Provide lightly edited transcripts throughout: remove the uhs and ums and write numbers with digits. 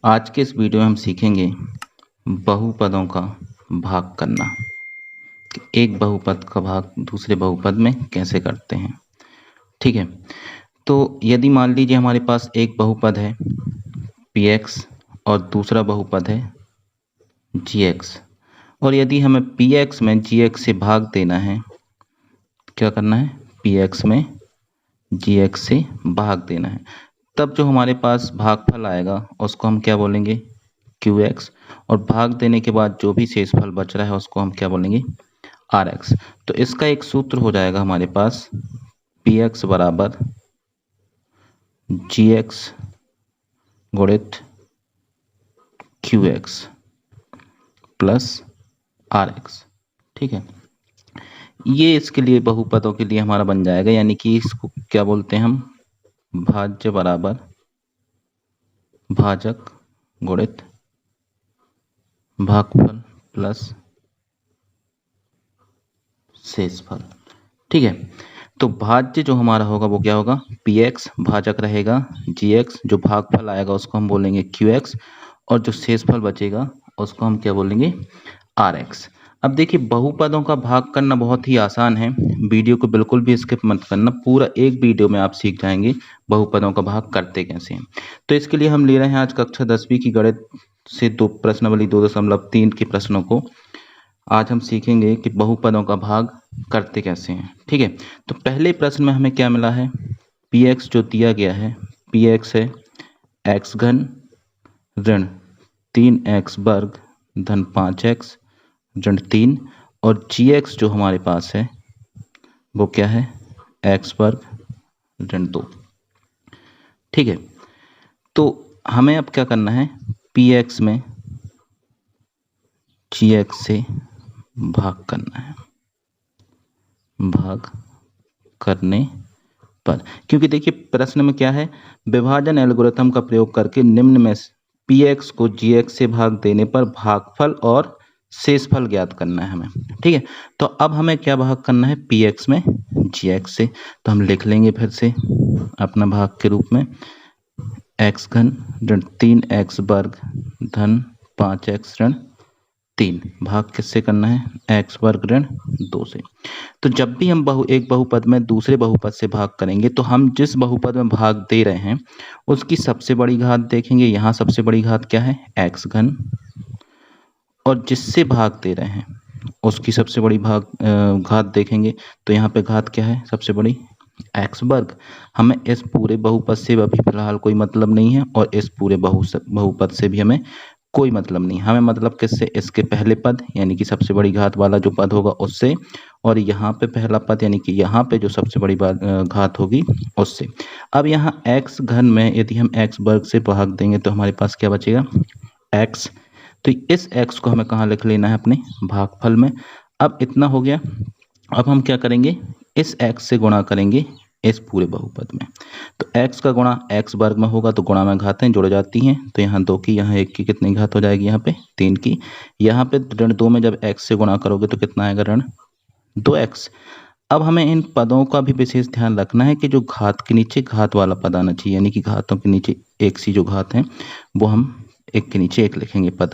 आज के इस वीडियो में हम सीखेंगे बहुपदों का भाग करना कि एक बहुपद का भाग दूसरे बहुपद में कैसे करते हैं। ठीक है, तो यदि मान लीजिए हमारे पास एक बहुपद है px और दूसरा बहुपद है gx, और यदि हमें px में gx से भाग देना है, क्या करना है, px में gx से भाग देना है, तब जो हमारे पास भागफल आएगा उसको हम क्या बोलेंगे, qx, और भाग देने के बाद जो भी शेषफल बच रहा है उसको हम क्या बोलेंगे, rx। तो इसका एक सूत्र हो जाएगा हमारे पास px बराबर gx गुणित qx प्लस rx। ठीक है, ये इसके लिए बहुपदों के लिए हमारा बन जाएगा, यानी कि इसको क्या बोलते हैं हम, भाज्य बराबर भाजक गुणित भागफल प्लस शेषफल। ठीक है, तो भाज्य जो हमारा होगा वो क्या होगा, px, भाजक रहेगा gx, जो भागफल आएगा उसको हम बोलेंगे qx, और जो शेषफल बचेगा उसको हम क्या बोलेंगे, rx। अब देखिए, बहुपदों का भाग करना बहुत ही आसान है, वीडियो को बिल्कुल भी स्किप मत करना, पूरा एक वीडियो में आप सीख जाएंगे बहुपदों का भाग करते कैसे हैं। तो इसके लिए हम ले रहे हैं आज कक्षा 10वीं की गणित से दो प्रश्नावली 2.3 के प्रश्नों को। आज हम सीखेंगे कि बहुपदों का भाग करते कैसे हैं। ठीक है, तो पहले प्रश्न में हमें क्या मिला है, px जो दिया गया है, px है x घन ऋण 3x वर्ग धन 5x ऋण 3, और gx जो हमारे पास है वो क्या है, x वर्ग ऋण 2। ठीक है, तो हमें अब क्या करना है, px में gx से भाग करना है, भाग करने पर, क्योंकि देखिए प्रश्न में क्या है, विभाजन एल्गोरिथम का प्रयोग करके निम्न में px को gx से भाग देने पर भागफल और शेषफल ज्ञात करना है हमें। ठीक है, तो अब हमें क्या भाग करना है, px में gx से, तो हम लिख लेंगे फिर से अपना भाग के रूप में x घन ऋण 3x वर्ग धन 5x ऋण 3, भाग किससे करना है, x वर्ग ऋण 2 से। तो जब भी हम एक बहुपद में दूसरे बहुपद से भाग करेंगे तो हम जिस बहुपद में भाग दे रहे हैं उसकी सबसे बड़ी घात देखेंगे, यहाँ सबसे बड़ी घात क्या है, x घन, और जिससे भाग दे रहे हैं उसकी सबसे बड़ी घात देखेंगे, तो यहाँ पे घात क्या है, सबसे बड़ी x वर्ग। हमें इस पूरे बहुपद से अभी फिलहाल कोई मतलब नहीं है, और इस पूरे बहुपद से भी हमें कोई मतलब नहीं, हमें मतलब किससे, इसके पहले पद यानी कि सबसे बड़ी घात वाला जो पद होगा उससे, और यहाँ पे पहला पद यानी कि यहाँ पे जो सबसे बड़ी घात होगी उससे। अब यहाँ x घन में यदि हम x वर्ग से भाग देंगे तो हमारे पास क्या बचेगा, x। तो इस x को हमें कहाँ लिख लेना है, अपने भागफल में। अब इतना हो गया, अब हम क्या करेंगे, इस x से गुणा करेंगे इस पूरे बहुपद में, तो x का गुणा x वर्ग में होगा तो गुणा में घातें जुड़ जाती हैं, तो यहाँ 2 की, यहाँ 1 की कितनी घात हो जाएगी, यहाँ पे 3 की। यहाँ पे ऋण 2 में जब x से गुणा करोगे तो कितना आएगा, ऋण 2x। अब हमें इन पदों का भी विशेष ध्यान रखना है कि जो घात के नीचे घात वाला पद आना चाहिए, यानी कि घातों के नीचे एक सी जो घात है वो हम एक के नीचे एक लिखेंगे पद।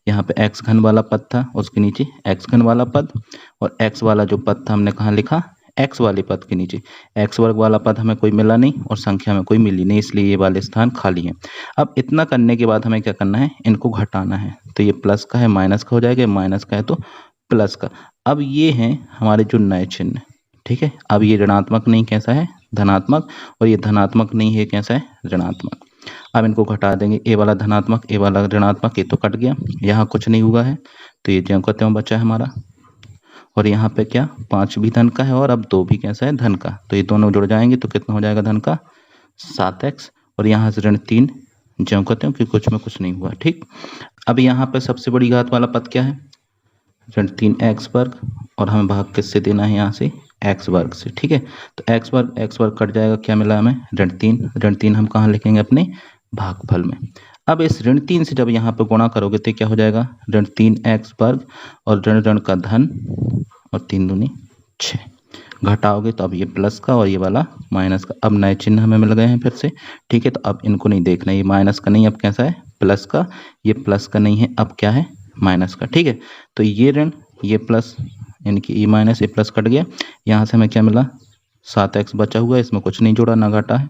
यहाँ पे x घन वाला पद था, उसके नीचे x घन वाला पद, और x वाला जो पद था हमने कहाँ लिखा, x वाले पद के नीचे। x वर्ग वाला पद हमें कोई मिला नहीं और संख्या में कोई मिली नहीं, इसलिए ये वाले स्थान खाली हैं। अब इतना करने के बाद हमें क्या करना है, इनको घटाना है, तो ये प्लस का है माइनस का हो जाएगा, माइनस का है तो प्लस का। अब ये हैं हमारे जो नए चिन्ह। ठीक है, अब ये ऋणात्मक नहीं कैसा है, धनात्मक, और ये धनात्मक नहीं है कैसा है, ऋणात्मक। अब इनको घटा देंगे, ए वाला धनात्मक ए वाला ऋणात्मक, ये तो कट गया, यहाँ कुछ नहीं हुआ है तो ये ज्यों का त्यों बचा है हमारा। और यहाँ पे क्या, 5 भी धन का है और अब 2 भी कैसा है, धन का, तो ये दोनों जुड़ जाएंगे तो कितना हो जाएगा, धन का 7x, और यहाँ से ऋण 3 ज्यों का त्यों, कि कुछ में कुछ नहीं हुआ। ठीक, अब यहाँ पे सबसे बड़ी घात वाला पद क्या है, ऋण 3x वर्ग, और हमें भाग किससे देना है, यहाँ से x वर्ग से। ठीक है, तो x वर्ग कट जाएगा, क्या मिला हमें, ऋण 3 हम कहाँ लिखेंगे, अपने भागफल में। अब इस ऋण 3 से जब यहाँ पे गुणा करोगे तो क्या हो जाएगा, ऋण 3x वर्ग, और ऋण ऋण का धन, और 3 दूनी 6, घटाओगे तो अब ये प्लस का और ये वाला माइनस का। अब नए चिन्ह हमें मिल गए हैं फिर से। ठीक है, तो अब इनको नहीं देखना, ये माइनस का नहीं, अब कैसा है, प्लस का, ये प्लस का नहीं है, अब क्या है माइनस का। ठीक है, तो ये ऋण ये प्लस यानी कि ई माइनस ये प्लस कट गया, यहाँ से हमें क्या मिला 7x बचा हुआ है, इसमें कुछ नहीं जोड़ा ना घटा है।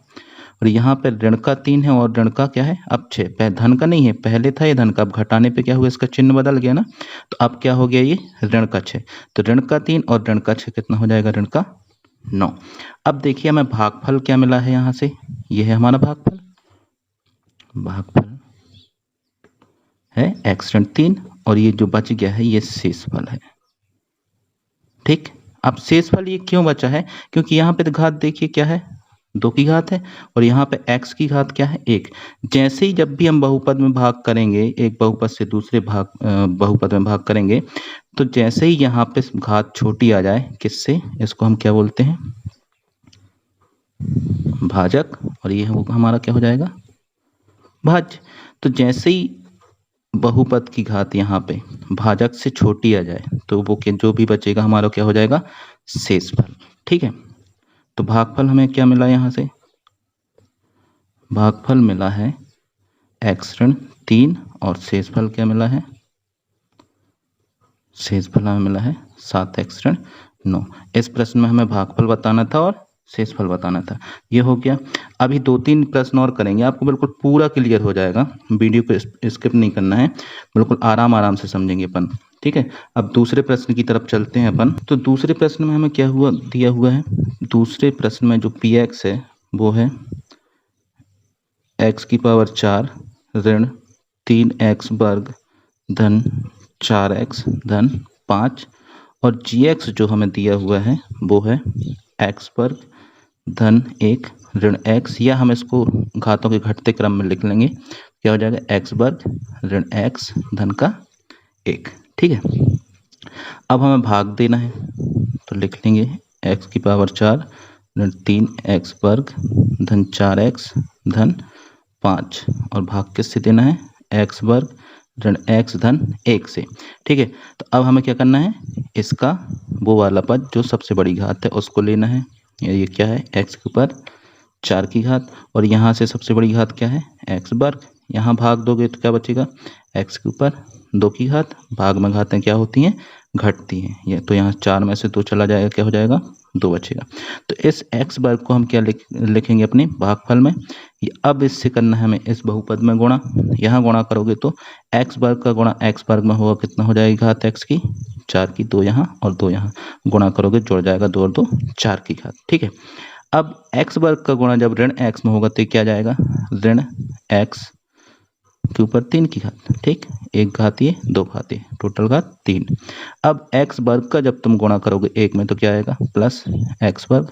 और यहाँ पे ऋण का 3 है और ऋण का क्या है अब 6, धन का नहीं है, पहले था ये धन का, अब घटाने पे क्या हुआ इसका चिन्ह बदल गया ना, तो अब क्या हो गया ये ऋण का 6, तो ऋण का 3 और ऋण का 6 कितना हो जाएगा ऋण का 9। अब देखिए हमें भागफल क्या मिला है यहाँ से, ये है हमारा भागफल, भागफल है x ऋण 3 और ये जो बच गया है ये शेषफल है। ठीक, अब शेषफल ये क्यों बचा है, क्योंकि यहाँ पे घात देखिए क्या है 2 की घात है और यहाँ पे x की घात क्या है 1। जैसे ही जब भी हम बहुपद में भाग करेंगे, एक बहुपद से दूसरे बहुपद में भाग करेंगे, तो जैसे ही यहाँ पे घात छोटी आ जाए किससे, इसको हम क्या बोलते हैं भाजक, और ये हमारा क्या हो जाएगा भाज्य। तो जैसे ही बहुपद की घात यहाँ पे भाजक से छोटी आ जाए तो वो जो भी बचेगा हमारा क्या हो जाएगा शेषफल। ठीक है, तो भागफल हमें क्या मिला यहाँ से, भागफल मिला है x ऋण 3 और शेषफल क्या मिला है, शेषफल हमें मिला है 7x ऋण 9। इस प्रश्न में हमें भागफल बताना था और शेषफल बताना था, ये हो गया। अभी 2-3 प्रश्न और करेंगे, आपको बिल्कुल पूरा क्लियर हो जाएगा, वीडियो को स्किप नहीं करना है, बिल्कुल आराम से समझेंगे अपन। ठीक है, अब दूसरे प्रश्न की तरफ चलते हैं अपन। तो दूसरे प्रश्न में हमें क्या हुआ दिया हुआ है, दूसरे प्रश्न में जो px है वो है x की पावर 4 ऋण 3x वर्ग धन 4x धन 5 और gx जो हमें दिया हुआ है वो है x वर्ग धन 1 ऋण x, या हम इसको घातों के घटते क्रम में लिख लेंगे, क्या हो जाएगा x वर्ग ऋण x धन का 1। ठीक है, अब हमें भाग देना है तो लिख लेंगे x की पावर 4 ऋण 3x वर्ग धन 4x धन 5 और भाग किससे देना है x वर्ग ऋण x धन 1 से। ठीक है, तो अब हमें क्या करना है, इसका वो वाला पद जो सबसे बड़ी घात है उसको लेना है, ये क्या है x के ऊपर 4 की घात और यहाँ से सबसे बड़ी घात क्या है x वर्ग, यहाँ भाग दोगे तो क्या बचेगा x के ऊपर 2 की घात, भाग में घातें क्या होती हैं घटती हैं, ये तो यहाँ 4 में से 2 चला जाएगा, क्या हो जाएगा 2 बचेगा। तो इस x वर्ग को हम क्या लिखेंगे अपने भागफल में, अब इससे करना है हमें इस बहुपद में गुणा, यहाँ गुणा करोगे तो x वर्ग का गुणा x वर्ग में होगा, कितना हो जाएगी घात x की 4 की, 2 यहाँ और 2 यहाँ, गुणा करोगे जुड़ जाएगा 2 और 2 4 की घात। ठीक है, अब x वर्ग का गुणा जब ऋण x में होगा तो क्या जाएगा ऋण x के ऊपर 3 की घात। ठीक, एक घात ये 2 घात ये, टोटल घात 3। अब x वर्ग का जब तुम गुणा करोगे 1 में तो क्या आएगा प्लस x वर्ग,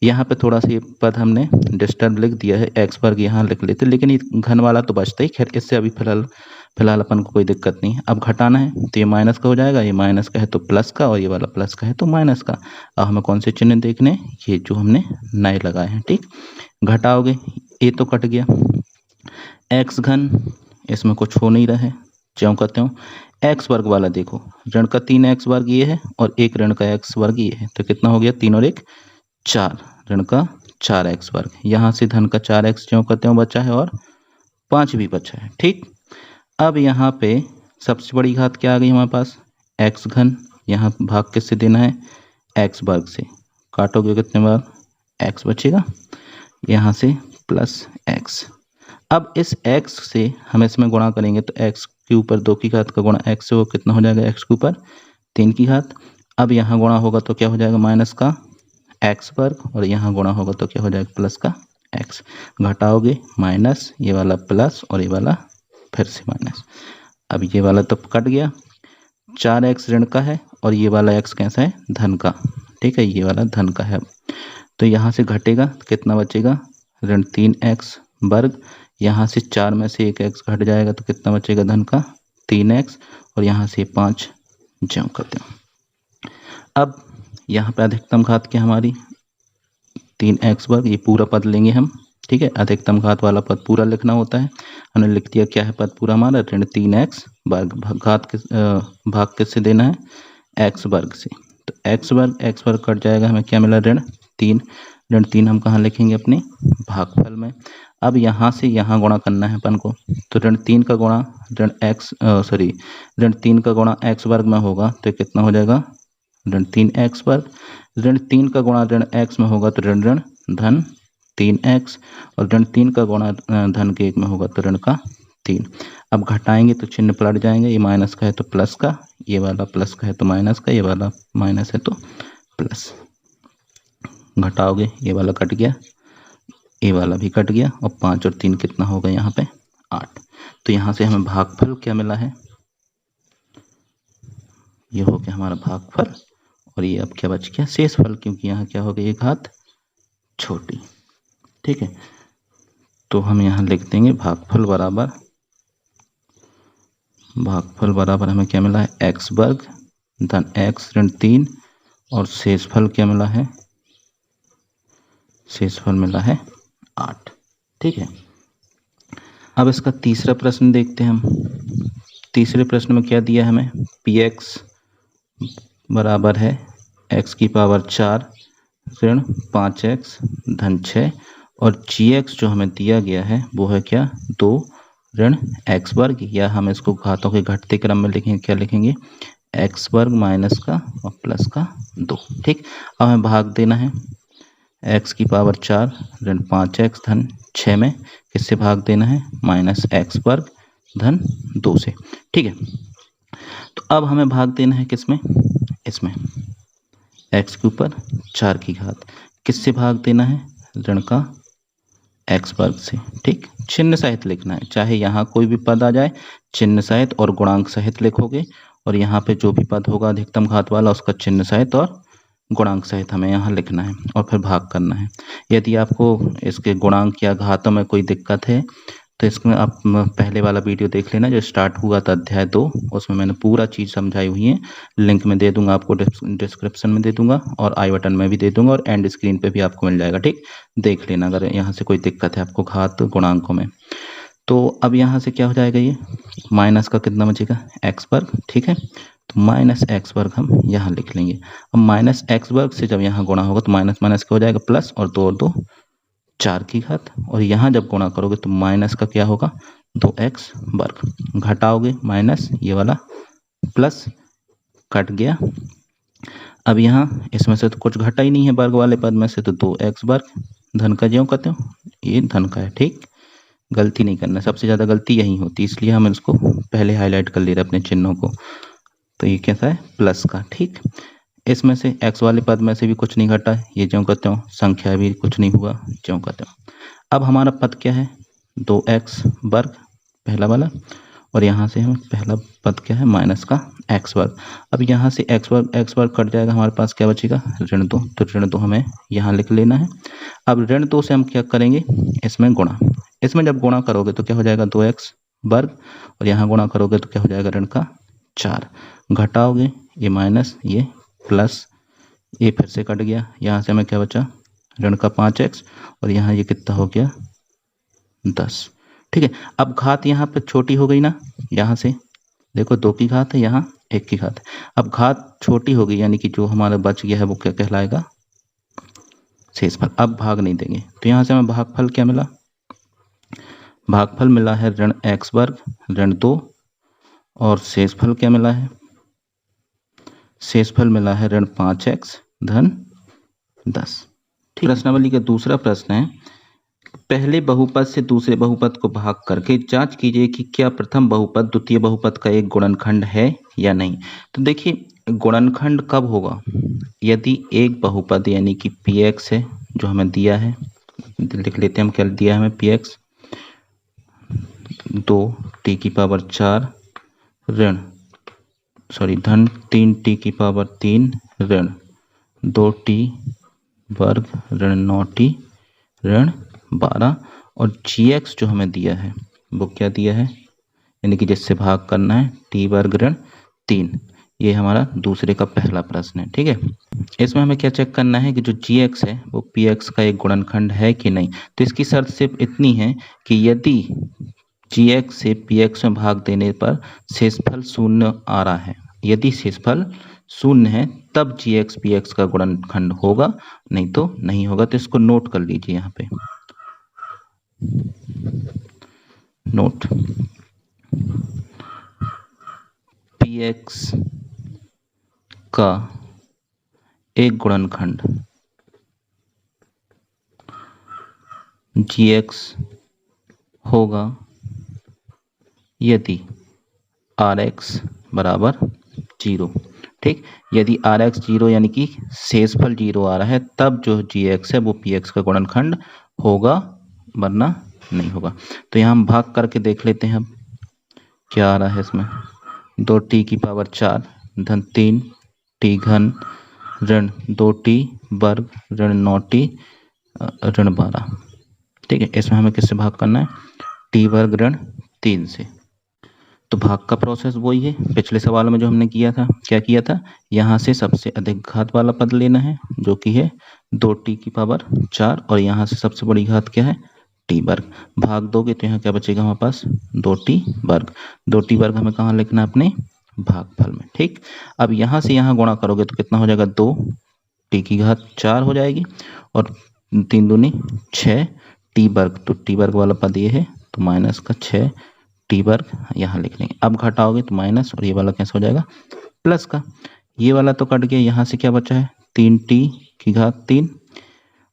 यहाँ पे थोड़ा सा ये पद हमने डिस्टर्ब लिख दिया है, x वर्ग यहाँ लिख लेते, लेकिन ये घन वाला तो बचता ही, खैर इससे अभी फिलहाल अपन को कोई दिक्कत नहीं है। अब घटाना है तो ये माइनस का हो जाएगा, ये माइनस का है तो प्लस का और ये वाला प्लस का है तो माइनस का। अब हमें कौन से चिन्ह देखने, ये जो हमने नए लगाए हैं। ठीक, घटाओगे ये तो कट गया, x घन इसमें कुछ हो नहीं रहा है, ज्यों कहते हो x वर्ग वाला देखो, ऋण का 3x वर्ग ये है और एक ऋण का x वर्ग ये है, तो कितना हो गया 3 और 1 4, ऋण का 4x वर्ग, यहाँ से धन का 4x ज्यों कहते हो बचा है और 5 भी बचा है। ठीक, अब यहाँ पे सबसे बड़ी घात क्या आ गई हमारे पास x घन, यहाँ भाग किससे देना है x वर्ग से, काटोगे कितने बार x बचेगा, यहाँ से प्लस x। अब इस x से हम इसमें गुणा करेंगे तो x के ऊपर 2 की घात का गुणा x से वो कितना हो जाएगा x के ऊपर 3 की घात। अब यहाँ गुणा होगा तो क्या हो जाएगा माइनस का x वर्ग और यहाँ गुणा होगा तो क्या हो जाएगा प्लस का x, घटाओगे माइनस ये वाला प्लस और ये वाला फिर से माइनस, अब ये वाला तो कट गया, 4x ऋण का है और ये वाला x कैसा है धन का। ठीक है, ये वाला धन का है, तो यहाँ से घटेगा कितना बचेगा ऋण 3x वर्ग, यहाँ से 4 में से 1x घट जाएगा तो कितना बचेगा धन का 3x और यहाँ से 5 ज्यों करते हैं। अब यहाँ पे अधिकतम घात क्या हमारी 3x वर्ग, ये पूरा पद लेंगे हम। ठीक है, अधिकतम घात वाला पद पूरा लिखना होता है, हमने लिख दिया क्या है पद पूरा हमारा ऋण 3x वर्ग, भाग किससे देना है x वर्ग से, तो x वर्ग कट जाएगा, हमें क्या मिला ऋण 3, ऋण 3 हम कहाँ लिखेंगे अपने भागफल में। अब यहाँ से यहाँ गुणा करना है अपन को, तो ऋण 3 का गुणा ऋण 3 का गुणा x वर्ग में होगा तो कितना हो जाएगा, ऋण 3x वर्ग। ऋण 3 का गुणा ऋण x में होगा तो ऋण ऋण धन 3x, और ऋण 3 का गुणा धन के 1 में होगा तो ऋण का 3। अब घटाएंगे तो चिन्ह पलट जाएंगे, ये माइनस का है तो प्लस का, ये वाला प्लस का है तो माइनस का, ये वाला माइनस है तो प्लस। घटाओगे ये वाला कट गया, ये वाला भी कट गया, और 5 और 3 कितना होगा यहाँ पे 8। तो यहाँ से हमें भागफल क्या मिला है, ये हो गया हमारा भागफल। और ये अब क्या बच गया, शेषफल, क्योंकि यहाँ क्या हो गया, ये घात छोटी। ठीक है, तो हम यहाँ लिख देंगे भागफल बराबर हमें क्या मिला है, x वर्ग धन x ऋण 3, और शेषफल क्या मिला है, शेषफल मिला है 8। ठीक है, अब इसका तीसरा प्रश्न देखते हैं हम। तीसरे प्रश्न में क्या दिया है हमें, px बराबर है x की पावर 4 ऋण 5x धन 6, और gx जो हमें दिया गया है वो है क्या, 2 ऋण x वर्ग, या हम इसको घातों के घटते क्रम में लिखेंगे, क्या लिखेंगे, x वर्ग माइनस का और प्लस का 2। ठीक, अब हमें भाग देना है x की पावर 4 ऋण 5x धन 6 में किससे भाग देना है, माइनस x वर्ग धन 2 से। ठीक है, तो अब हमें भाग देना है किसमें, इसमें x के ऊपर 4 की घात, किससे भाग देना है, ऋण का x वर्ग से। ठीक, चिन्ह सहित लिखना है, चाहे यहाँ कोई भी पद आ जाए चिन्ह सहित और गुणांक सहित लिखोगे, और यहाँ पे जो भी पद होगा अधिकतम घात वाला उसका चिन्ह सहित और गुणांक सहित हमें यहाँ लिखना है, और फिर भाग करना है। यदि आपको इसके गुणांक या घातों में कोई दिक्कत है तो इसमें आप पहले वाला वीडियो देख लेना जो स्टार्ट हुआ था अध्याय 2, उसमें मैंने पूरा चीज़ समझाई हुई है। लिंक में दे दूंगा आपको, डिस्क्रिप्शन में दे दूंगा, और आई बटन में भी दे दूंगा, और एंड स्क्रीन पे भी आपको मिल जाएगा। ठीक, देख लेना अगर यहाँ से कोई दिक्कत है आपको घात गुणांकों में। तो अब यहाँ से क्या हो जाएगा, ये माइनस का कितना बचेगा, एक्स वर्ग। ठीक है, तो माइनस एक्स वर्ग हम यहाँ लिख लेंगे। अब माइनस एक्स वर्ग से जब यहाँ गुणा होगा तो माइनस माइनस क्या हो जाएगा, प्लस, और 2 और 2 4 की घात, और यहाँ जब गुणा करोगे तो माइनस का क्या होगा, 2x वर्ग। घटाओगे माइनस, ये वाला प्लस कट गया। अब यहाँ इसमें से तो कुछ घटा ही नहीं है वर्ग वाले पद में से, तो 2x वर्ग धन का ज्यों कहते हो, ये धन का है। ठीक, गलती नहीं करना, सबसे ज़्यादा गलती यही होती है, इसलिए हम इसको पहले हाईलाइट कर ले रहे अपने चिन्हों को। तो ये कैसा है, प्लस का। ठीक, इसमें से x वाले पद में से भी कुछ नहीं घटा, ये ज्यों कहते हो, संख्या भी कुछ नहीं हुआ, ज्यों कहते हो। अब हमारा पद क्या है, 2x वर्ग पहला वाला, और यहाँ से हम पहला पद क्या है, माइनस का x वर्ग। अब यहाँ से x वर्ग कट जाएगा, हमारे पास क्या बचेगा, ऋण 2, तो ऋण 2 हमें यहाँ लिख लेना है। अब ऋण 2 से हम क्या करेंगे, इसमें गुणा, इसमें जब गुणा करोगे तो क्या हो जाएगा, 2x वर्ग, और यहाँ गुणा करोगे तो क्या हो जाएगा, ऋण का 4। घटाओगे ये माइनस, ये प्लस, ये फिर से कट गया, यहाँ से हमें क्या बचा, ऋण का 5x, और यहाँ ये कितना हो गया, 10। ठीक है, अब घात यहाँ पे छोटी हो गई ना, यहाँ से देखो 2 की घात है, यहाँ 1 की घात है। अब घात छोटी हो गई, यानी कि जो हमारा बच गया है वो क्या कहलाएगा, शेषफल। अब भाग नहीं देंगे, तो यहाँ से हमें भागफल क्या मिला, भागफल मिला है ऋण x वर्ग ऋण 2, और शेषफल क्या मिला है, शेषफल मिला है ऋण 5x धन 10। ठीक, प्रश्नावली का दूसरा प्रश्न है, पहले बहुपद से दूसरे बहुपद को भाग करके जांच कीजिए कि क्या प्रथम बहुपद द्वितीय बहुपद का एक गुणनखंड है या नहीं। तो देखिए, गुणनखंड कब होगा, यदि एक बहुपद यानी कि px है जो हमें दिया है, लिख लेते हैं हम, क्या दिया है हमें, px 2t की पावर 4 धन 3t की पावर 3 ऋण 2t वर्ग ऋण 9t ऋण 12, और gx जो हमें दिया है वो क्या दिया है, यानी कि जिससे भाग करना है, t वर्ग ऋण 3। ये हमारा दूसरे का पहला प्रश्न है। ठीक है, इसमें हमें क्या चेक करना है कि जो gx है वो px का एक गुणनखंड है कि नहीं। तो इसकी शर्त सिर्फ इतनी है कि यदि gx से px में भाग देने पर शेषफल शून्य आ रहा है, यदि शेषफल शून्य है तब gx px का गुणनखंड होगा, नहीं तो नहीं होगा। तो इसको नोट कर लीजिए यहाँ पे। नोट px का एक गुणनखंड gx होगा यदि rx बराबर 0। ठीक, यदि rx 0 यानी कि शेषफल 0 आ रहा है तब जो gx है वो px का गुणनखंड होगा, वरना नहीं होगा। तो यहाँ हम भाग करके देख लेते हैं। अब क्या आ रहा है इसमें, 2t की पावर 4 धन 3t घन ऋण 2t वर्ग ऋण 9t ऋण 12। ठीक है, इसमें हमें किससे भाग करना है, t वर्ग ऋण 3 से। तो भाग का प्रोसेस वही है पिछले सवाल में जो हमने किया था। क्या किया था, यहाँ से सबसे अधिक घात वाला पद लेना है जो कि है 2t की पावर 4 और यहाँ से सबसे बड़ी घात क्या है, t वर्ग। भाग दोगे तो यहाँ क्या बचेगा हमारे पास, 2t वर्ग। 2t वर्ग हमें कहाँ लिखना है, अपने भागफल में। ठीक, अब यहाँ से यहाँ गुणा करोगे तो कितना हो जाएगा, 2t की घात 4 हो जाएगी और 3 दूनी 6 t वर्ग। तो t वर्ग वाला पद ये है तो माइनस का 6 टी वर्ग यहाँ लिख लेंगे। अब घटाओगे तो माइनस और ये वाला कैसे हो जाएगा, प्लस का। ये वाला तो कट गया, यहाँ से क्या बचा है, 3t की घात 3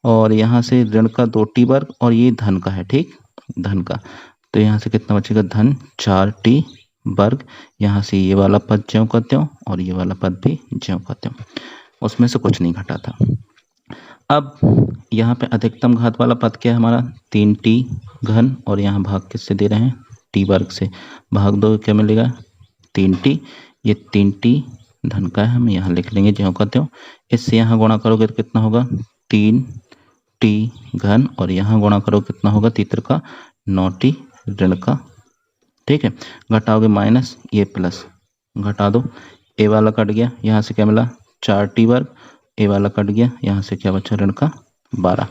और यहाँ से ऋण का 2t वर्ग और ये धन का है। ठीक, धन का, तो यहाँ से कितना बचेगा, धन 4t वर्ग। यहाँ से ये वाला पद ज्यों का त्यों और ये वाला पद भी ज्यों का त्यों, उसमें से कुछ नहीं घटा था। अब यहाँ पे अधिकतम घात वाला पद क्या है हमारा, 3t घन और यहाँ भाग किससे दे रहे हैं, टी वर्ग से। भाग दो क्या मिलेगा, 3t। ये 3t धन का है, हम यहाँ लिख लेंगे ज्यों का त्यों। इससे यहाँ गुणा करोगे तो कितना होगा, 3t घन और यहाँ गुणा करोगे कितना होगा, तीतर का 9t ऋण का। ठीक है, घटाओगे माइनस, ये प्लस, घटा दो, ए वाला कट गया, यहाँ से क्या मिला, 4t वर्ग। ए वाला कट गया, यहाँ से क्या बचा, ऋण का 12।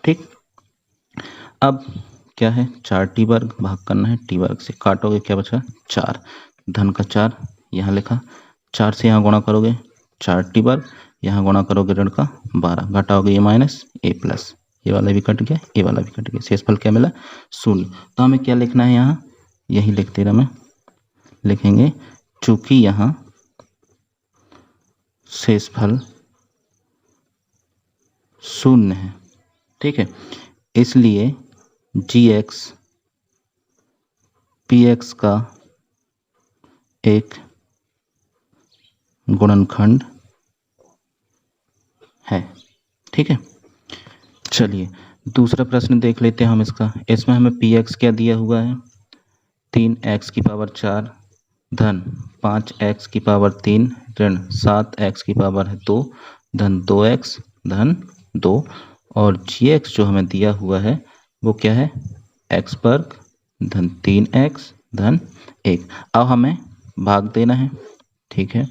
ठीक, अब क्या है, 4t वर्ग भाग करना है t वर्ग से, काटोगे क्या बचा, 4 धन का 4 यहाँ लिखा, 4 से यहाँ गुणा करोगे 4t वर्ग, यहाँ गुणा करोगे ऋण का 12, घटाओगे ये माइनस ए प्लस, ये वाला भी कट गया, ये वाला भी कट गया, शेषफल क्या मिला, 0। तो हमें क्या लिखना है, यहाँ यही लिखते रहे, लिखेंगे चूंकि यहाँ शेषफल 0 है। ठीक है, इसलिए gx px का एक गुणनखंड है। ठीक है, चलिए दूसरा प्रश्न देख लेते हैं हम इसका। इसमें हमें px क्या दिया हुआ है, 3x की पावर 4 धन 5x की पावर 3 ऋण 7x की पावर है 2 धन 2x धन 2 और gx जो हमें दिया हुआ है वो क्या है, x वर्ग धन 3x धन 1। अब हमें भाग देना है। ठीक है,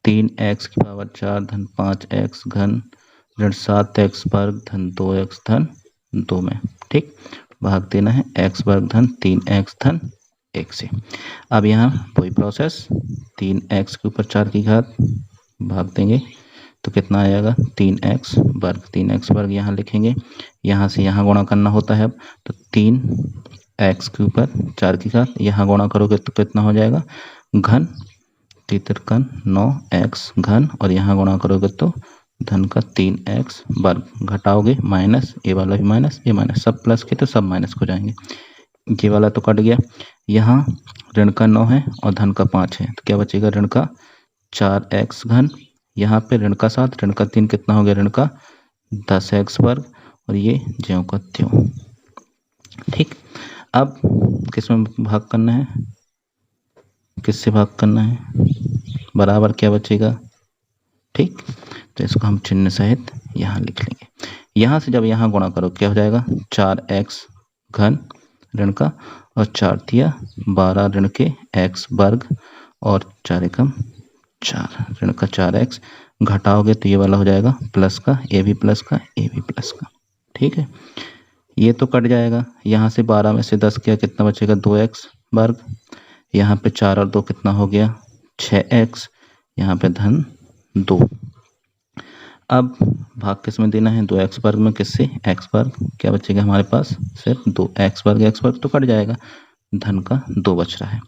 3x की पावर 4 धन 5x घन ऋण 7x वर्ग धन 2x धन 2 में। ठीक, भाग देना है x वर्ग धन 3x धन 1 से। अब यहाँ वही प्रोसेस, 3x के ऊपर 4 की घात भाग देंगे तो कितना आएगा, 3x वर्ग। 3x वर्ग यहाँ लिखेंगे, यहाँ से यहाँ गुणा करना होता है। अब तो 3x के ऊपर 4 की घात, यहाँ गुणा करोगे तो कितना हो जाएगा, घन 3 9x घन और यहाँ गुणा करोगे तो धन का 3x वर्ग। घटाओगे माइनस, ये वाला भी माइनस, ये माइनस, सब प्लस के तो सब माइनस हो जाएंगे। ये वाला तो कट गया, यहाँ ऋण का 9 है और धन का 5 है तो क्या बचेगा, ऋण का 4x घन, यहाँ पे ऋण का 7, ऋण का 3 कितना हो गया, ऋण का 10x वर्ग और ये ज्यों का त्यों। ठीक, अब किसमें भाग करना है, किससे भाग करना है, बराबर क्या बचेगा। ठीक, तो इसको हम चिन्ह सहित यहाँ लिख लेंगे। यहाँ से जब यहाँ गुणा करो क्या हो जाएगा, 4x घन ऋण का और 4 तिया 12 ऋण के x वर्ग और 4 एकम 4 ऋण का 4x। घटाओगे तो ये वाला हो जाएगा प्लस का, ए भी प्लस का, ए भी प्लस का। ठीक है, ये तो कट जाएगा, यहाँ से 12 में से 10 किया कितना बचेगा, 2x वर्ग। यहाँ पे 4 और 2 कितना हो गया, 6x, यहाँ पे धन 2। अब भाग किस में देना है, 2x वर्ग में, किससे, x वर्ग, क्या बचेगा हमारे पास, सिर्फ 2x वर्ग तो कट जाएगा, धन का 2 बच रहा है।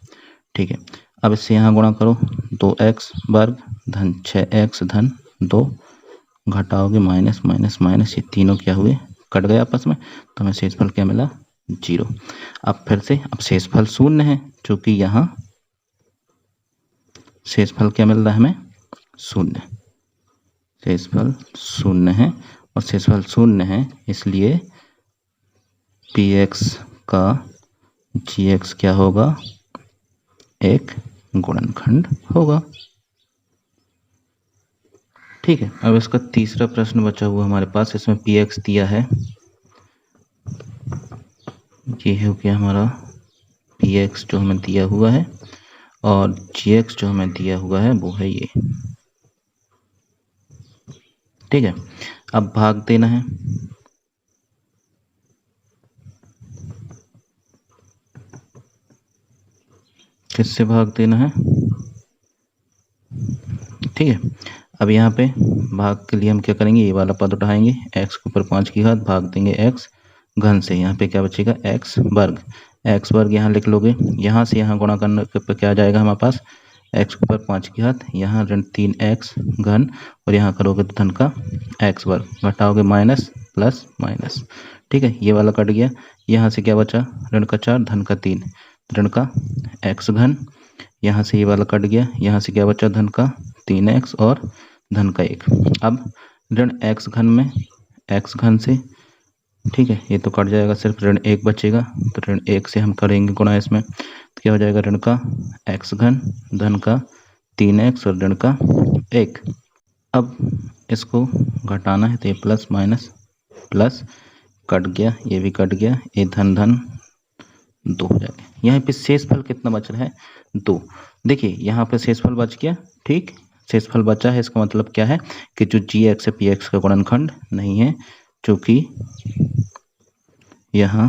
ठीक है, अब इससे यहाँ गुणा करो, 2x वर्ग धन 6x धन 2, घटाओगे माइनस माइनस माइनस, ये तीनों क्या हुए, कट गए आपस में, तो हमें शेषफल क्या मिला, 0। अब फिर से, अब शेषफल शून्य है, क्योंकि यहाँ शेषफल क्या मिल रहा है हमें, शून्य, शेषफल शून्य है, और शेषफल शून्य है इसलिए px का gx क्या होगा, एक गुणनखंड होगा। ठीक है, अब इसका तीसरा प्रश्न बचा हुआ हमारे पास, इसमें px दिया है, ये हो गया हमारा px जो हमें दिया हुआ है, और gx जो हमें दिया हुआ है वो है ये। ठीक है, अब भाग देना है, किससे भाग देना है, ठीक है। अब यहाँ पे भाग के लिए हम क्या करेंगे, ये वाला पद उठाएंगे, x के ऊपर 5 की घात, भाग देंगे x घन से, यहाँ पे क्या बचेगा, x वर्ग यहाँ लिख लोगे, यहाँ से यहाँ गुणा करने पे क्या आ जाएगा हमारे पास, x के ऊपर 5 की घात, यहाँ ऋण 3x घन, और यहाँ करोगे तो धन का x वर्ग, घटाओगे माइनस प्लस माइनस। ठीक है, ये वाला कट गया, यहाँ से क्या बचा, ऋण का 4 धन का 3, ऋण का x घन, यहाँ से ये वाला कट गया, यहाँ से क्या बचा, धन का 3x और धन का 1। अब ऋण x घन में x घन से, ठीक है, ये तो कट जाएगा, सिर्फ ऋण 1 बचेगा, तो ऋण 1 से हम करेंगे गुणा इसमें, तो क्या हो जाएगा, ऋण का x घन धन का 3x और ऋण का 1। अब इसको घटाना है, तो ये प्लस माइनस प्लस कट गया, ये भी कट गया, ये धन धन 2 हो जाएगा। यहाँ पे शेषफल कितना बच रहा है, 2। देखिए यहाँ पे शेषफल बच गया, ठीक, शेषफल बचा है, इसका मतलब क्या है कि जो gx है px का गुणनखंड नहीं है, क्योंकि यहाँ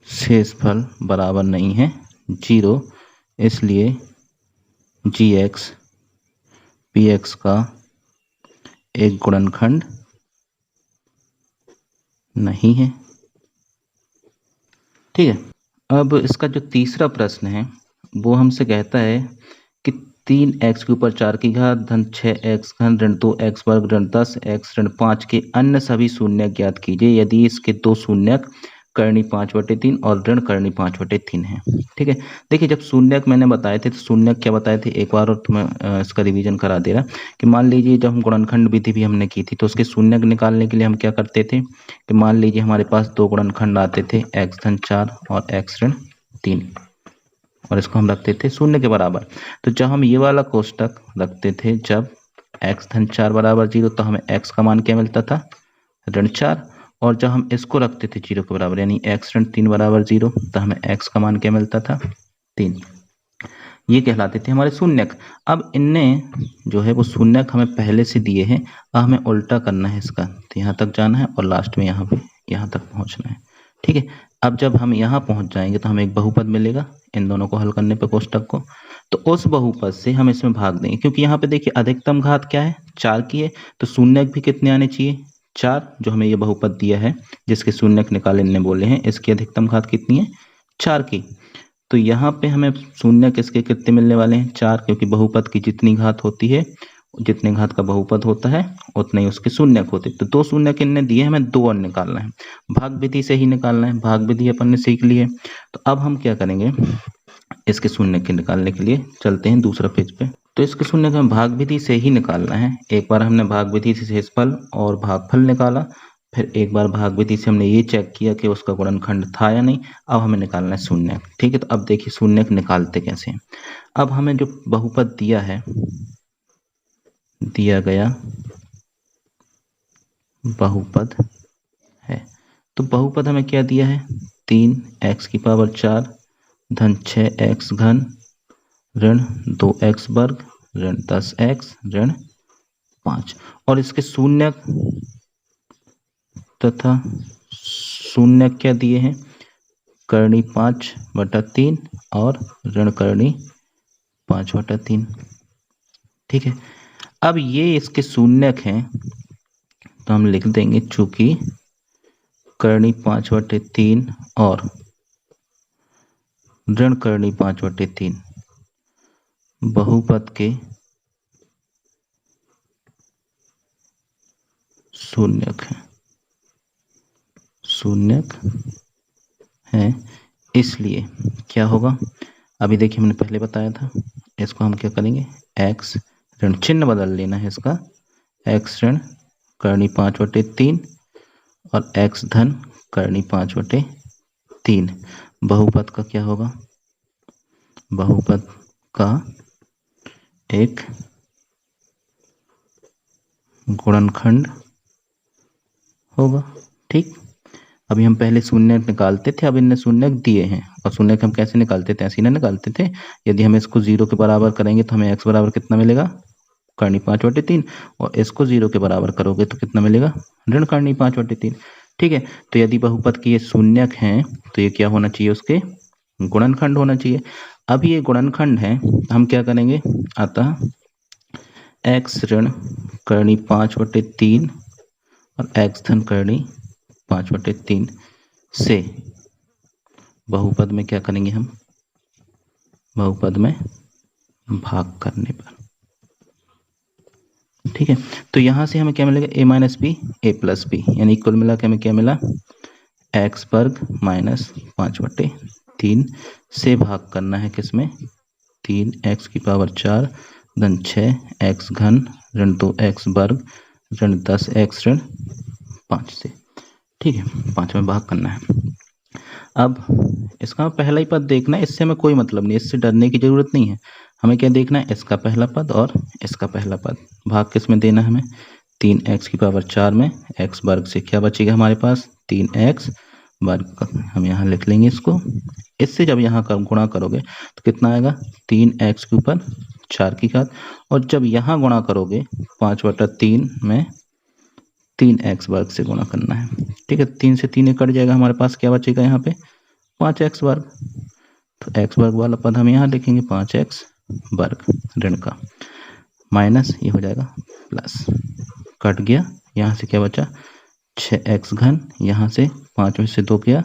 शेषफल बराबर नहीं है 0, इसलिए gx px का एक गुणनखंड नहीं है। ठीक है, अब इसका जो तीसरा प्रश्न है वो हमसे कहता है कि 3x के ऊपर 4 की घात धन 6x घन ऋण 2x वर्ग ऋण 10x ऋण 5 के अन्य सभी शून्य ज्ञात कीजिए यदि इसके दो शून्यक करनी 5/3 और ऋण करनी 5/3 है। ठीक है, देखिए जब शून्यक मैंने बताए थे तो शून्यक क्या बताए थे, एक बार और तुम्हें इसका रिवीजन करा दे रहा कि मान लीजिए जब हम गुणनखंड विधि भी हमने की थी तो उसके शून्यक निकालने के लिए हम क्या करते थे कि मान लीजिए हमारे पास दो गुणनखंड आते थे x धन 4 और x ऋण 3, और इसको हम रखते थे शून्य के बराबर। तो जब हम ये वाला कोष्टक रखते थे, जब x धन 4 बराबर 0 तो हमें x का मान क्या मिलता था, ऋण 4, और जब हम इसको रखते थे 0 के बराबर यानी x ऋण 3 बराबर 0 तो हमें x का मान क्या मिलता था, 3। ये कहलाते थे हमारे शून्यक। अब इनने जो है वो शून्यक हमें पहले से दिए हैं, अब हमें उल्टा करना है इसका, तो यहाँ तक जाना है और लास्ट में यहाँ पे यहाँ तक पहुँचना है। ठीक है, अब जब हम यहाँ पहुँच जाएंगे तो हमें एक बहुपद मिलेगा इन दोनों को हल करने पे कोष्टक को, तो उस बहुपद से हम इसमें भाग देंगे, क्योंकि यहाँ पे देखिए अधिकतम घात क्या है, 4 की है, तो शून्यक भी कितने आने चाहिए, 4, जो हमें ये बहुपद दिया है जिसके शून्यक निकाले इनने बोले हैं, इसकी अधिकतम घात कितनी है, 4 की। तो यहाँ पे हमें शून्यक इसके कितने मिलने वाले हैं, 4, क्योंकि बहुपद की जितनी घात होती है, जितने घात का बहुपद होता है उतने ही उसके शून्यक होते। तो दो शून्यक इनने दिए, हमें दो और निकालना है, भाग विधि से ही निकालना है, भाग विधि अपन ने सीख ली है। तो अब हम क्या करेंगे, इसके शून्यक के निकालने के लिए चलते हैं दूसरा पेज पे। तो इसके शून्यक हमें भाग विधि से ही निकालना है। एक बार हमने भाग विधि से शेषफल और भागफल निकाला, फिर एक बार भाग विधि से हमने ये चेक किया कि उसका गुणनखंड था या नहीं। अब हमें निकालना है शून्यक। ठीक है, तो अब देखिए शून्यक निकालते कैसे हैं। अब हमें जो बहुपद दिया है, दिया गया बहुपद है, तो बहुपद हमें क्या दिया है, 3x की पावर 4 धन 6x घन ऋण 2x वर्ग ऋण 10x ऋण 5, और इसके शून्यक तथा शून्यक क्या दिए हैं, करनी 5/3 और ऋण करनी 5/3। ठीक है, अब ये इसके शून्यक हैं, तो हम लिख देंगे चूंकि करनी 5/3 और ऋण करनी 5/3 बहुपद के शून्यक है, इसलिए क्या होगा, अभी देखिए हमने पहले बताया था, इसको हम क्या करेंगे, x ऋण चिन्ह बदल लेना है इसका, x ऋण करनी 5/3 और x धन करनी 5/3 बहुपद का क्या होगा, बहुपद का एक गुणनखंड होगा। ठीक, अभी हम पहले शून्यक निकालते थे, अब इनने शून्यक दिए हैं, और शून्यक हम कैसे निकालते थे, ऐसे ही ना निकालते थे। यदि हम इसको 0 के बराबर करेंगे तो हमें x बराबर कितना मिलेगा, करनी 5/3, और इसको 0 के बराबर करोगे तो कितना मिलेगा, ऋण करनी 5/3। ठीक है, तो यदि बहुपद के ये शून्यक हैं तो ये क्या होना चाहिए, उसके गुणनखंड होना चाहिए। अब ये गुणनखंड है, हम क्या करेंगे, अतः x ऋण करनी 5/3 और x धन करनी 5/3 से बहुपद में क्या करेंगे हम, बहुपद में भाग करने पर। ठीक है, तो यहां से हमें क्या मिलेगा, a minus B A plus B, यानी कुल मिला के हमें क्या मिला, x वर्ग माइनस 5/3 से भाग करना है किसमें, 3x की पावर 4 धन 6x घन ऋण 2x वर्ग ऋण 10x ऋण 5 से। ठीक है, 5 में भाग करना है। अब इसका पहला ही पद देखना है, इससे हमें कोई मतलब नहीं, इससे डरने की जरूरत नहीं है। हमें क्या देखना है, इसका पहला पद और इसका पहला पद, भाग किस में देना है हमें, 3x की पावर 4 में, x वर्ग से क्या बचेगा हमारे पास, 3x वर्ग, हम यहाँ लिख लेंगे इसको। इससे जब यहाँ कर गुणा करोगे तो कितना आएगा, 3x के ऊपर 4 की घात, और जब यहाँ गुणा करोगे 5/3 में 3x वर्ग से गुणा करना है। ठीक है, 3 से 3 कट जाएगा, हमारे पास क्या बचेगा यहाँ पे, 5x वर्ग। तो x वर्ग वाला पद हम यहाँ लिखेंगे 5x वर्ग ऋण का, माइनस ये हो जाएगा प्लस, कट गया, यहाँ से क्या बचा, 6x घन, यहाँ से 5 में से 2 गया,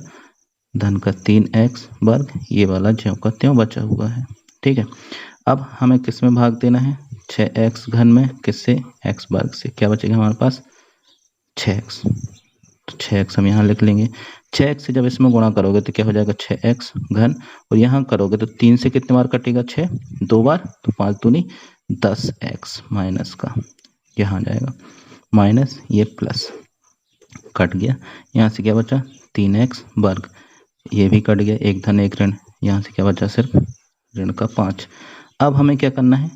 धन का 3x वर्ग, ये वाला ज्यों का त्यों बचा हुआ है। ठीक है, अब हमें किस में भाग देना है, 6x घन में, किससे, x वर्ग से, क्या बचेगा हमारे पास 6x, तो 6x हम यहाँ लिख लेंगे। 6x से जब इसमें गुणा करोगे तो क्या हो जाएगा, 6x घन, और यहाँ करोगे तो 3 से कितने बार कटेगा, 6 2 बार, तो 5 दूनी 10x माइनस का, यहाँ जाएगा माइनस, ये प्लस, कट गया, यहाँ से क्या बचा, 3x वर्ग, ये भी कट गया, एक धन एक ऋण, यहाँ से क्या बचा, सिर्फ ऋण का 5। अब हमें क्या करना है,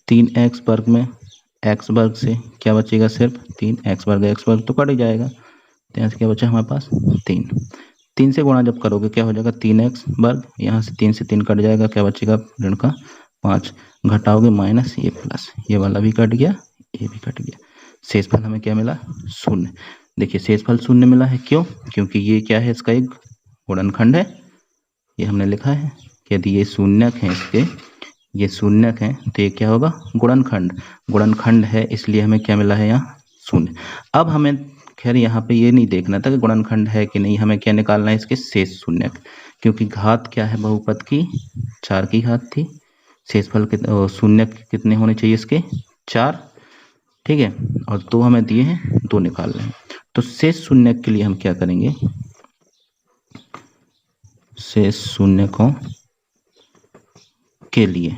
3x वर्ग में x वर्ग से क्या बचेगा, सिर्फ 3x वर्ग तो कट ही जाएगा, तो यहाँ से क्या बचा हमारे पास, 3 से गुणा जब करोगे क्या हो जाएगा, 3x वर्ग, यहाँ से 3 से 3 कट जाएगा, क्या बचेगा, ऋण का 5, घटाओगे माइनस, ये प्लस, ये वाला भी कट गया, ये भी कट गया, शेषफल हमें क्या मिला, शून्य। देखिए शेषफल शून्य मिला है, क्यों, क्योंकि ये क्या है, इसका एक गुणनखंड है, ये हमने लिखा है कि यदि ये शून्यक है, इसके ये शून्यक है तो ये क्या होगा, गुणनखंड है, इसलिए हमें क्या मिला है, यहाँ शून्य। अब हमें खैर यहाँ पे ये नहीं देखना था कि गुणनखंड है कि नहीं, हमें क्या निकालना है, इसके शेष शून्यक, क्योंकि घात क्या है बहुपद की, 4 की घात थी, शेषफल शून्यक कितने होने चाहिए इसके, 4। ठीक है, और 2 हमें दिए हैं, 2 निकाल रहे हैं, तो शेष शून्यक के लिए हम क्या करेंगे, शेष शून्यकों के लिए,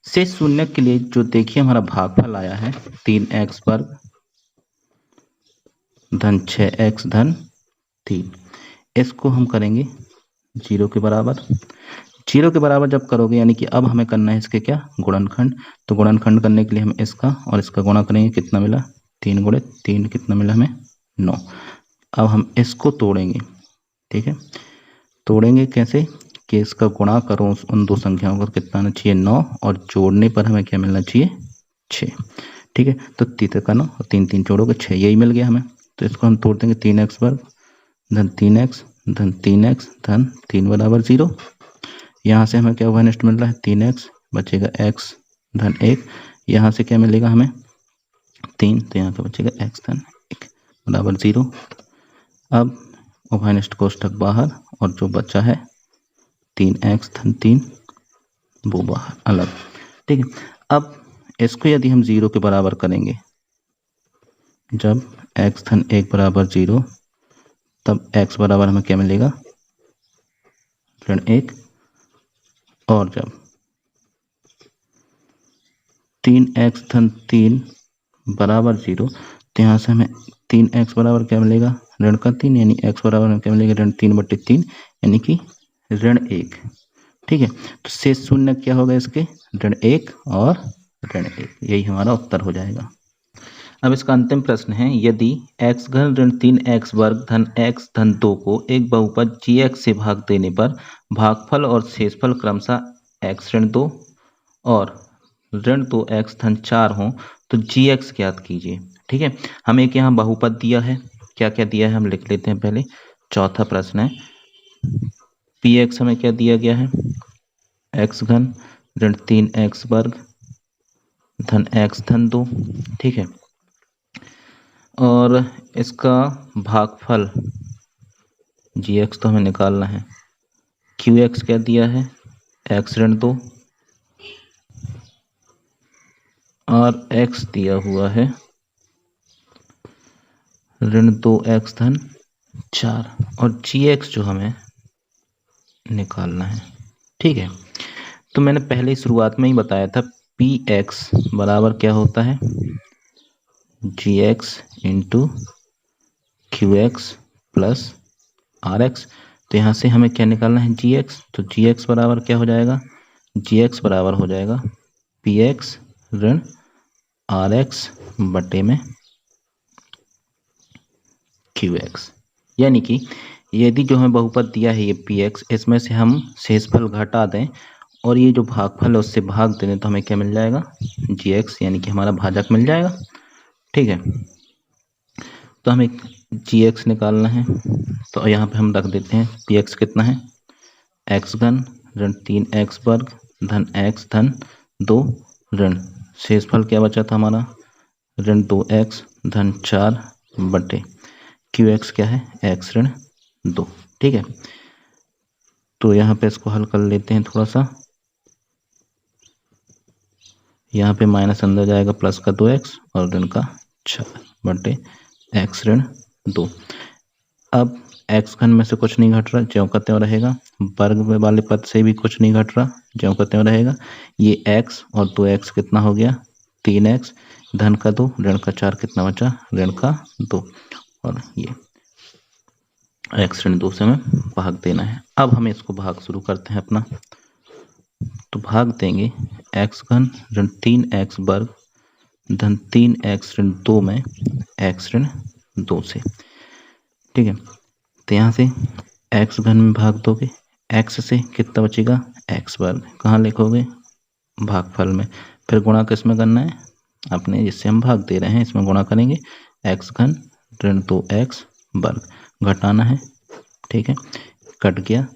शेष शून्यक के लिए जो देखिए हमारा भागफल आया है, 3x वर्ग धन 6x धन 3, इसको हम करेंगे 0 के बराबर। 0 के बराबर जब करोगे, यानी कि अब हमें करना है इसके क्या, गुणनखंड, तो गुणनखंड करने के लिए हम इसका और इसका गुणा करेंगे, कितना मिला, 3 गुणे 3 कितना मिला हमें, 9। अब हम इसको तोड़ेंगे, ठीक है, तोड़ेंगे कैसे, कि इसका गुणा करो उन दो संख्याओं का, कितना आना चाहिए, 9, और जोड़ने पर हमें क्या मिलना चाहिए, 6। ठीक है, तो 3 का 9 और 3 3 जोड़ोगे 6, यही मिल गया हमें, तो इसको हम तोड़ देंगे, 3x वर्ग धन 3x धन 3x धन 3 बराबर 0। यहाँ से हमें क्या हुआ, नेक्स्ट मिल रहा है 3x, बचेगा x धन 1, यहाँ से क्या मिलेगा हमें 3, तो यहाँ क्या बचेगा x धन 1 बराबर 0। अब उभयनिष्ठ कोष्ठक बाहर और जो बचा है 3x धन 3 वो बाहर अलग। ठीक है, अब इसको यदि हम 0 के बराबर करेंगे, जब x धन 1 बराबर 0 तब x बराबर हमें क्या मिलेगा ऋण 1, और जब 3x धन 3 बराबर 0 तो यहाँ से हमें 3x बराबर क्या मिलेगा ऋण का 3, यानी x बराबर हमें क्या मिलेगा ऋण 3/3 यानी कि ऋण 1। ठीक है, तो शेष शून्य क्या होगा इसके ऋण 1 और ऋण 1, यही हमारा उत्तर हो जाएगा। अब इसका अंतिम प्रश्न है, यदि x घन ऋण 3x वर्ग धन x धन 2 को एक बहुपद gx से भाग देने पर भागफल और शेषफल क्रमशः x ऋण 2 और ऋण 2x धन 4 हो तो gx ज्ञात कीजिए। ठीक है, हमें एक यहाँ बहुपद दिया है, क्या क्या दिया है हम लिख लेते हैं पहले। चौथा प्रश्न है, px हमें क्या दिया गया है x घन ऋण 3x वर्ग धन x धन 2। ठीक है, और इसका भागफल gx तो हमें निकालना है। qx क्या दिया है x ऋण 2 और x दिया हुआ है ऋण 2x धन 4 और gx जो हमें निकालना है। ठीक है, तो मैंने पहले शुरुआत में ही बताया था px बराबर क्या होता है gx into qx plus rx। तो यहाँ से हमें क्या निकालना है gx, तो gx बराबर क्या हो जाएगा gx बराबर हो जाएगा px ऋण rx बटे में qx। यानी कि यदि जो हमें बहुपद दिया है ये px, इसमें से हम शेषफल घटा दें और ये जो भागफल है उससे भाग दें तो हमें क्या मिल जाएगा gx, यानी कि हमारा भाजक मिल जाएगा। ठीक है, तो हमें gx निकालना है, तो यहाँ पे हम रख देते हैं px कितना है x घन ऋण 3x वर्ग धन x धन 2 ऋण शेषफल क्या बचा था हमारा ऋण 2x धन 4 बटे qx क्या है x ऋण 2। ठीक है, तो यहाँ पे इसको हल कर लेते हैं थोड़ा सा, यहाँ पे माइनस अंदर जाएगा प्लस का 2x और ऋण का 4 बटे x ऋण 2। अब x घन में से कुछ नहीं घट रहा, ज्यों का त्यों रहेगा। वर्ग में वाले पद से भी कुछ नहीं घट रहा, ज्यों का त्यों रहेगा। ये x और 2x कितना हो गया 3x धन का 2 ऋण का 4 कितना बचा ऋण का 2, और ये x ऋण 2 से हमें भाग देना है। अब हमें इसको भाग शुरू करते हैं अपना, तो भाग देंगे x घन ऋण 3x वर्ग धन 3x ऋण 2 में x ऋण 2 से। ठीक है, तो यहाँ से x घन में भाग दोगे, x से कितना बचेगा x वर्ग, कहाँ लिखोगे भागफल में, फिर गुणा किस में करना है अपने जिससे हम भाग दे रहे हैं इसमें गुणा करेंगे, x घन ऋण 2x वर्ग घटाना है। ठीक है, कट गया,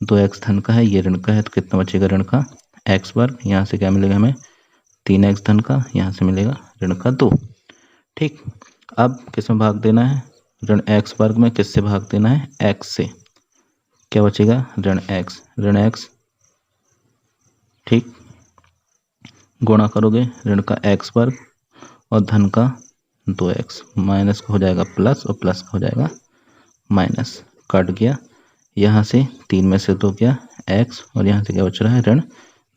2x धन का है ये ऋण का है तो कितना बचेगा ऋण का x वर्ग, यहाँ से क्या मिलेगा हमें 3x धन का, यहाँ से मिलेगा ऋण का 2। ठीक, अब किस में भाग देना है ऋण x वर्ग में, किससे भाग देना है x से, क्या बचेगा ऋण x। ठीक, गुणा करोगे ऋण का x वर्ग और धन का 2x, माइनस का हो जाएगा प्लस और प्लस का हो जाएगा माइनस, कट गया, यहाँ से 3 में से 2 गया x और यहाँ से क्या बच रहा है ऋण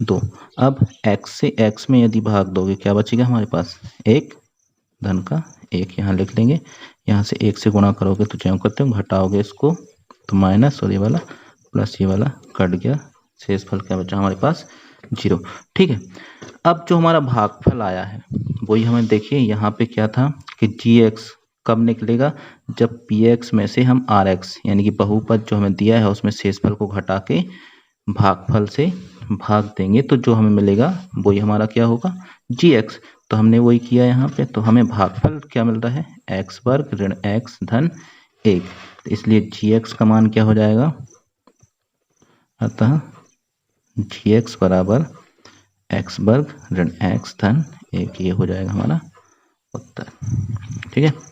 2। अब x से x में यदि भाग दोगे क्या बचेगा हमारे पास 1 धन का 1, यहाँ लिख लेंगे, यहाँ से 1 से गुणा करोगे तो ज्यों करते हो घटाओगे इसको तो माइनस और ये वाला प्लस ये वाला कट गया, शेषफल क्या बचा हमारे पास 0। ठीक है, अब जो हमारा भागफल आया है वही हमें देखिए यहाँ पे क्या था कि gx कब निकलेगा जब px में से हम rx यानी कि बहुपद जो हमें दिया है उसमें शेषफल को घटा के भागफल से भाग देंगे तो जो हमें मिलेगा वही हमारा क्या होगा gx। तो हमने वही किया यहाँ पे, तो हमें भागफल क्या मिल रहा है x वर्ग ऋण x धन 1, तो इसलिए gx का मान क्या हो जाएगा, अतः gx बराबर एक्स वर्ग ऋण एक्स धन 1 ये हो जाएगा हमारा उत्तर। ठीक है।